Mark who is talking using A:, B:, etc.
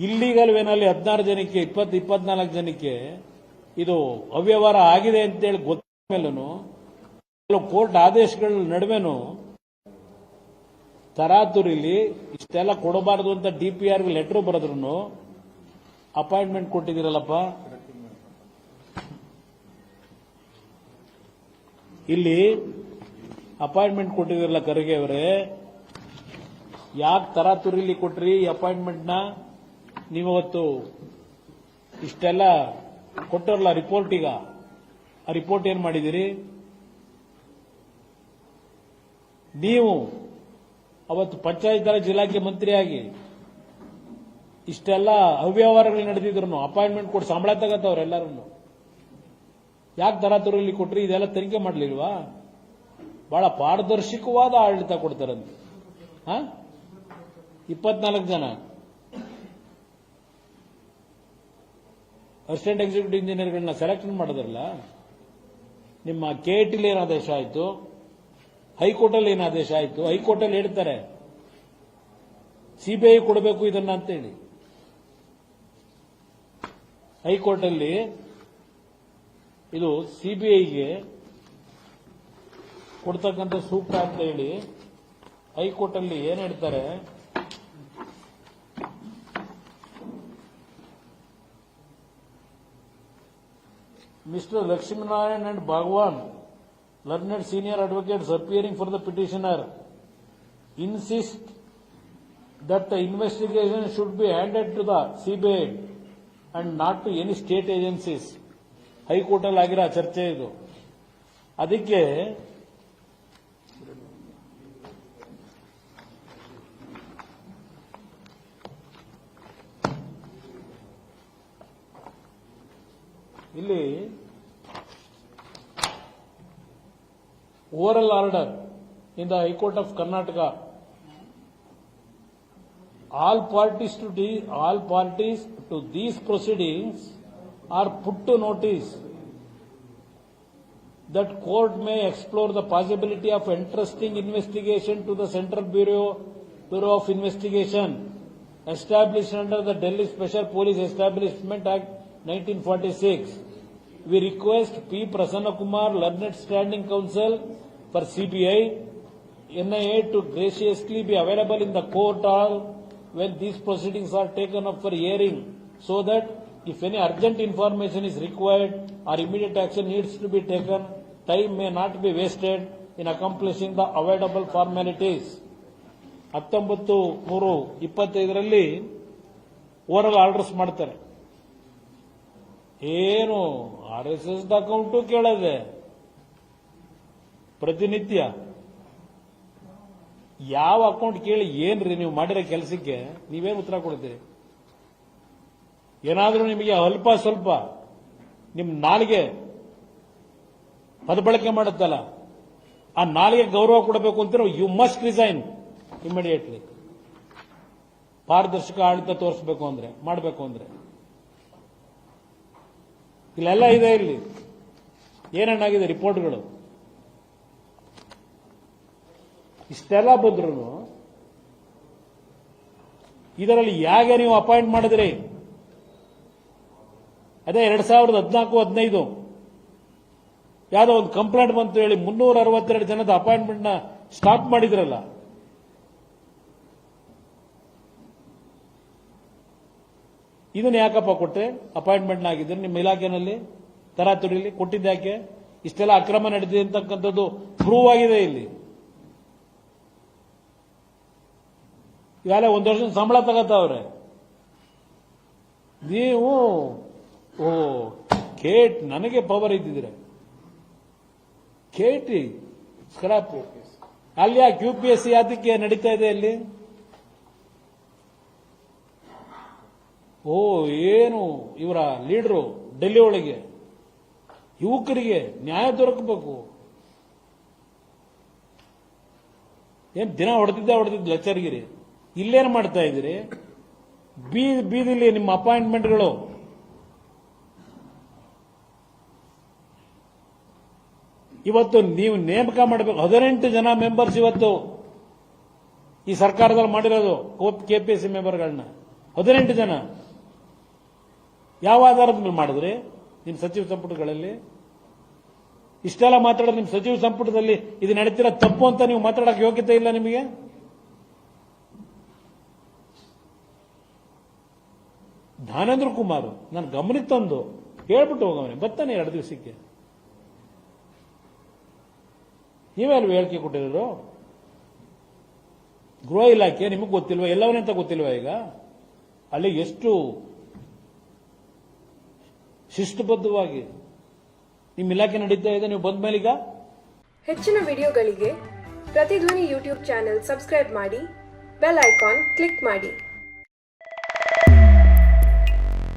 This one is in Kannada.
A: ಇಲ್ಲಿಗಲ್ ವೇನಲ್ಲಿ 16 ಜನಕ್ಕೆ 24 ಜನಕ್ಕೆ ಇದು ಅವ್ಯವಹಾರ ಆಗಿದೆ ಅಂತೇಳಿ ಗೊತ್ತಾದ ಮೇಲೂ ಕೋರ್ಟ್ ಆದೇಶಗಳ ನಡುವೆನೂ ತರಾತುರಿಲಿ ಇಷ್ಟೆಲ್ಲ ಕೊಡಬಾರದು ಅಂತ ಡಿಪಿಆರ್ ಲೆಟರ್ ಬರೆದ್ರು ಅಪಾಯಿಂಟ್ಮೆಂಟ್ ಕೊಟ್ಟಿದ್ದೀರಲ್ಲಪ್ಪ. ಇಲ್ಲಿ ಅಪಾಯಿಂಟ್ಮೆಂಟ್ ಕೊಟ್ಟಿದ್ದೀರಲ್ಲ ಖರ್ಗೆ ಅವರೇ, ಯಾಕೆ ತರಾತುರಿಲಿ ಕೊಟ್ರಿ ಅಪಾಯಿಂಟ್ಮೆಂಟ್ನ? ನೀವತ್ತು ಇಷ್ಟೆಲ್ಲ ಕೊಟ್ಟರಲ್ಲ ರಿಪೋರ್ಟ್, ಈಗ ಆ ರಿಪೋರ್ಟ್ ಏನ್ ಮಾಡಿದಿರಿ? ನೀವು ಅವತ್ತು ಪಂಚಾಯತ್ ರಾಜ್ ಇಲಾಖೆ ಮಂತ್ರಿಯಾಗಿ ಇಷ್ಟೆಲ್ಲ ಅವ್ಯವಹಾರಗಳು ನಡೆದಿದ್ರು ಅಪಾಯಿಂಟ್ಮೆಂಟ್ ಕೊಟ್ಟು ಸಂಬಳ ತಗತ್ತವ್ರೆಲ್ಲರನ್ನು ಯಾಕೆ ತರಾತುರಿಲಿ ಕೊಟ್ರಿ? ಇದೆಲ್ಲ ತನಿಖೆ ಮಾಡಲಿಲ್ವಾ? ಬಹಳ ಪಾರದರ್ಶಕವಾದ ಆಡಳಿತ ಕೊಡ್ತಾರಂತೆ. 24 ಜನ ಅಸಿಸ್ಟೆಂಟ್ ಎಕ್ಸಿಕ್ಯೂಟಿವ್ ಇಂಜಿನಿಯರ್ಗಳನ್ನ ಸೆಲೆಕ್ಷನ್ ಮಾಡಿದ್ರಲ್ಲ, ನಿಮ್ಮ ಕೆಐಟಿಲಿ ಏನು ಆದೇಶ ಆಯಿತು, ಹೈಕೋರ್ಟಲ್ಲಿ ಏನು ಆದೇಶ ಆಯಿತು? ಹೈಕೋರ್ಟಲ್ಲಿ ಹೇಳ್ತಾರೆ ಸಿಬಿಐ ಕೊಡಬೇಕು ಇದನ್ನ ಅಂತೇಳಿ. ಹೈಕೋರ್ಟಲ್ಲಿ ಇದು ಸಿಬಿಐಗೆ ಕೊಡ್ತಕ್ಕಂಥ ಸೂಕ್ತ ಅಂತ ಹೇಳಿ ಹೈಕೋರ್ಟಲ್ಲಿ ಏನ್ ಹೇಳ್ತಾರೆ? Mr. Lakshminarayan and Bhagwan, learned senior advocates appearing for the petitioner, insist that the investigation should be handed to the CBI and not to any state agencies. ಹೈಕೋರ್ಟಲ್ಲಿ ಆಗಿರೋ ಚರ್ಚೆ ಇದು. ಅದಕ್ಕೆ ಇಲ್ಲಿ overall order in the high court of Karnataka, all parties to these proceedings are put to notice that court may explore the possibility of entrusting investigation to the Central Bureau of Investigation established under the Delhi Special Police Establishment Act 1946. We request P. Prasanna Kumar, Learned Standing Counsel for CBI, NIA to graciously be available in the court hall when these proceedings are taken up for hearing, so that if any urgent information is required or immediate action needs to be taken, time may not be wasted in accomplishing the avoidable formalities. 19/3/25 oral orders ಮಾಡ್ತಾರೆ. ಏನು RSS ಅಕೌಂಟು ಕೇಳದೆ ಪ್ರತಿನಿತ್ಯ ಯಾವ ಅಕೌಂಟ್ ಕೇಳಿ ಏನ್ರಿ ನೀವು ಮಾಡಿರೋ ಕೆಲಸಕ್ಕೆ ನೀವೇನು ಉತ್ತರ ಕೊಡ್ತೀರಿ? ಏನಾದರೂ ನಿಮಗೆ ಅಲ್ಪ ಸ್ವಲ್ಪ ನಿಮ್ ನಾಲಿಗೆ ಪದಬಳಕೆ ಮಾಡುತ್ತಲ್ಲ, ಆ ನಾಲಿಗೆ ಗೌರವ ಕೊಡಬೇಕು ಅಂತೀರೋ ಯು ಮಸ್ಟ್ ರಿಸೈನ್ ಇಮಿಡಿಯೇಟ್ಲಿ. ಪಾರದರ್ಶಕ ಆಡಳಿತ ತೋರಿಸಬೇಕು ಅಂದ್ರೆ, ಮಾಡಬೇಕು ಅಂದ್ರೆ ಇಲ್ಲೆಲ್ಲ ಇದೆ. ಇಲ್ಲಿ ಏನೇನಾಗಿದೆ ರಿಪೋರ್ಟ್ಗಳು ಇಷ್ಟೆಲ್ಲ ಬಂದ್ರು ಇದರಲ್ಲಿ ಯಾಕೆ ನೀವು ಅಪಾಯಿಂಟ್ ಮಾಡಿದ್ರಿ? ಅದೇ 2014-15 ಯಾವುದೋ ಒಂದು ಕಂಪ್ಲೇಂಟ್ ಬಂತು ಹೇಳಿ 362 ಜನದ ಅಪಾಯಿಂಟ್ಮೆಂಟ್ ನ ಸ್ಟಾಪ್ ಮಾಡಿದ್ರಲ್ಲ. ಇದನ್ನ ಯಾಕಪ್ಪ ಕೊಟ್ಟೆ? ಅಪಾಯಿಂಟ್ಮೆಂಟ್ ಆಗಿದ್ರೆ ನಿಮ್ಮ ಇಲಾಖೆನಲ್ಲಿ ತರಾತುರಿಲಿ ಕೊಟ್ಟಿದ್ಯಾಕೆ? ಇಷ್ಟೆಲ್ಲ ಅಕ್ರಮ ನಡೆದಿದೆ ಅಂತಕ್ಕಂಥದ್ದು ಪ್ರೂವ್ ಆಗಿದೆ. ಇಲ್ಲಿ ಈಗಾಗಲೇ 1 ವರ್ಷದ ಸಂಬಳ ತಗೋತಾವ್ರೆ. ನೀವು ಕೇಟ್ ನನಗೆ ಪವರ್ ಇದ್ದಿದ್ರೆ ಕೇಟಿ ಸ್ಕ್ರಾಪ್ ಅಲ್ಲಿ ಆ QPSC ಯಾತಕ್ಕೆ ನಡೀತಾ ಇದೆ ಅಲ್ಲಿ? ಏನು ಇವರ ಲೀಡರು ಡೆಲ್ಲಿ ಒಳಗೆ ಯುವಕರಿಗೆ ನ್ಯಾಯ ದೊರಕಬೇಕು. ಏನ್ ದಿನ ಹೊಡೆದಿದ್ದ ಲೆಕ್ಚರ್ಗಿರಿ. ಇಲ್ಲೇನು ಮಾಡ್ತಾ ಇದ್ದೀರಿ? ಬೀದಿಲಿ ನಿಮ್ಮ ಅಪಾಯಿಂಟ್ಮೆಂಟ್ಗಳು ಇವತ್ತು ನೀವು ನೇಮಕ ಮಾಡಬೇಕು. 18 ಜನ ಮೆಂಬರ್ಸ್ ಇವತ್ತು ಈ ಸರ್ಕಾರದಲ್ಲಿ ಮಾಡಿರೋದು KPSC ಮೆಂಬರ್ಗಳನ್ನ 18 ಜನ. ಯಾವ ಆಧಾರದ ಮೇಲೆ ಮಾಡಿದ್ರಿ ನಿಮ್ಮ ಸಚಿವ ಸಂಪುಟಗಳಲ್ಲಿ? ಇಷ್ಟೆಲ್ಲ ಮಾತಾಡೋದು ನಿಮ್ಮ ಸಚಿವ ಸಂಪುಟದಲ್ಲಿ ಇದು ನಡೀತಿರೋ ತಪ್ಪು ಅಂತ ನೀವು ಮಾತಾಡೋಕೆ ಯೋಗ್ಯತೆ ಇಲ್ಲ ನಿಮಗೆ? ಜ್ಞಾನೇಂದ್ರ ಕುಮಾರ್ ನಾನು ಗಮನಕ್ಕೆ ತಂದು ಹೇಳ್ಬಿಟ್ಟು ಹೋಗವನೆ ಬರ್ತಾನೆ 2 ದಿವಸಕ್ಕೆ. ನೀವೇ ಅಲ್ವ ಹೇಳಿಕೆ ಕೊಟ್ಟಿರೋರು? ಗೃಹ ಇಲಾಖೆ ನಿಮಗೆ ಗೊತ್ತಿಲ್ವಾ? ಎಲ್ಲವನ್ನಂತ ಗೊತ್ತಿಲ್ವಾ? ಈಗ ಅಲ್ಲಿ ಎಷ್ಟು ಶಿಸ್ತುಬದ್ಧವಾಗಿ ನಿಮ್ಮ ಇಲಾಖೆ ನಡೀತಾ ಇದೆ, ನೀವು ಬಂದ ಮೇಲೀಗ.
B: ಹೆಚ್ಚಿನ ವಿಡಿಯೋಗಳಿಗೆ ಪ್ರತಿಧ್ವನಿ ಯೂಟ್ಯೂಬ್ ಚಾನೆಲ್ ಸಬ್ಸ್ಕ್ರೈಬ್ ಮಾಡಿ, ಬೆಲ್ ಐಕಾನ್ ಕ್ಲಿಕ್ ಮಾಡಿ.